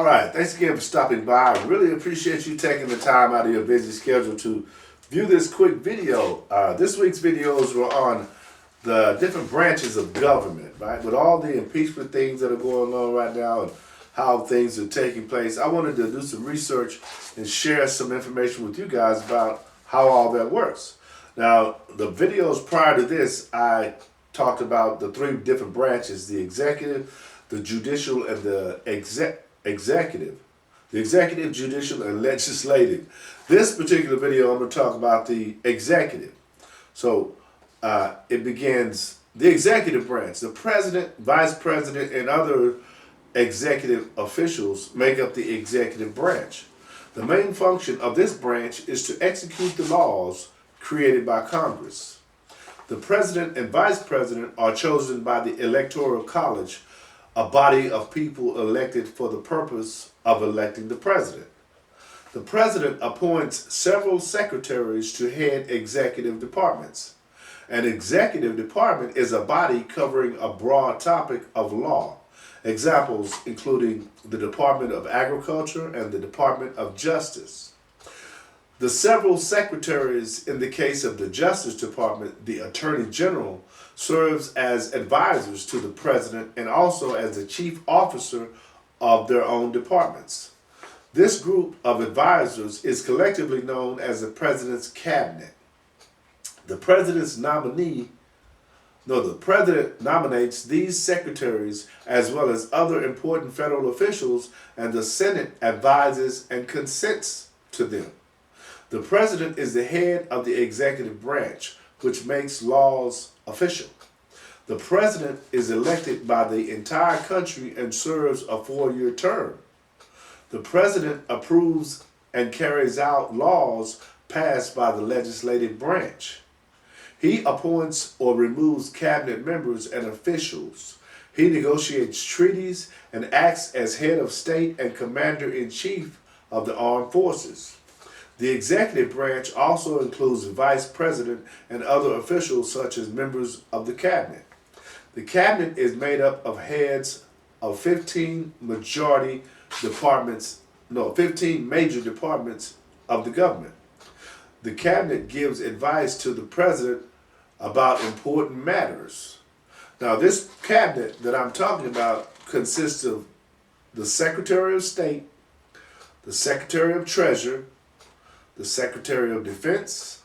All right, thanks again for stopping by. I really appreciate you taking the time out of your busy schedule to view this quick video. This week's videos were on the different branches of government, right? With all the impeachment things that are going on right now and how things are taking place, I wanted to do some research and share some information with you guys about how all that works. Now, the videos prior to this, I talked about the three different branches: the executive, the judicial, and the executive. The executive, judicial, and legislative. This particular video, I'm going to talk about the executive. So it begins the executive branch. The president, vice president, and other executive officials make up the executive branch. The main function of this branch is to execute the laws created by Congress. The president and vice president are chosen by the Electoral College, a body of people elected for the purpose of electing the president. The president appoints several secretaries to head executive departments. An executive department is a body covering a broad topic of law. Examples including the Department of Agriculture and the Department of Justice. The several secretaries in the case of the Justice Department, the Attorney General, serves as advisors to the president and also as the chief officer of their own departments. This group of advisors is collectively known as the president's cabinet. The president nominates these secretaries as well as other important federal officials, and the Senate advises and consents to them. The president is the head of the executive branch, which makes laws official. The president is elected by the entire country and serves a 4-year term. The president approves and carries out laws passed by the legislative branch. He appoints or removes cabinet members and officials. He negotiates treaties and acts as head of state and commander-in-chief of the armed forces. The executive branch also includes the vice president and other officials such as members of the cabinet. The cabinet is made up of heads of 15 major departments of the government. The cabinet gives advice to the president about important matters. Now, this cabinet that I'm talking about consists of the Secretary of State, the Secretary of Treasury, the Secretary of Defense,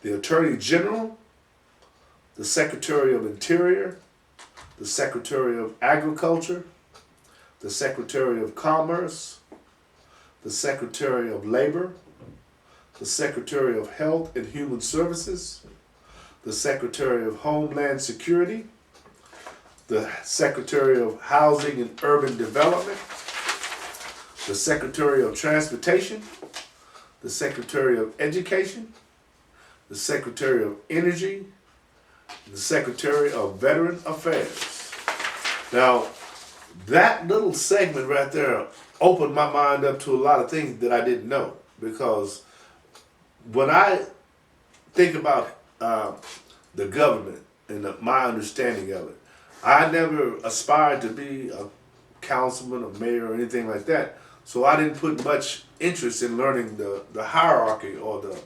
the Attorney General, the Secretary of Interior, the Secretary of Agriculture, the Secretary of Commerce, the Secretary of Labor, the Secretary of Health and Human Services, the Secretary of Homeland Security, the Secretary of Housing and Urban Development, the Secretary of Transportation, the Secretary of Education, the Secretary of Energy, the Secretary of Veteran Affairs. Now, that little segment right there opened my mind up to a lot of things that I didn't know, because when I think about the government and my understanding of it, I never aspired to be a councilman or mayor or anything like that. So I didn't put much interest in learning the hierarchy or the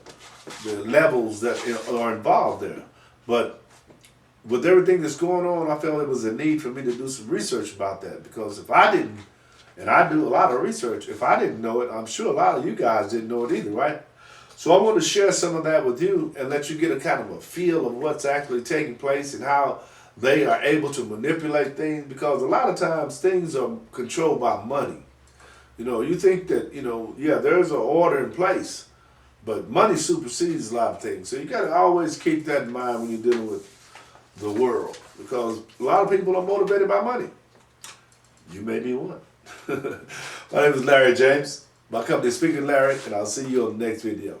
levels that are involved there. But with everything that's going on, I felt it was a need for me to do some research about that, because if I didn't, and I do a lot of research, if I didn't know it, I'm sure a lot of you guys didn't know it either, right? So I want to share some of that with you and let you get a kind of a feel of what's actually taking place and how they are able to manipulate things, because a lot of times things are controlled by money. You know, you think that, there's an order in place, but money supersedes a lot of things. So you got to always keep that in mind when you're dealing with the world, because a lot of people are motivated by money. You may be one. My name is Larry James. My company is Speakwithlarry, and I'll see you on the next video.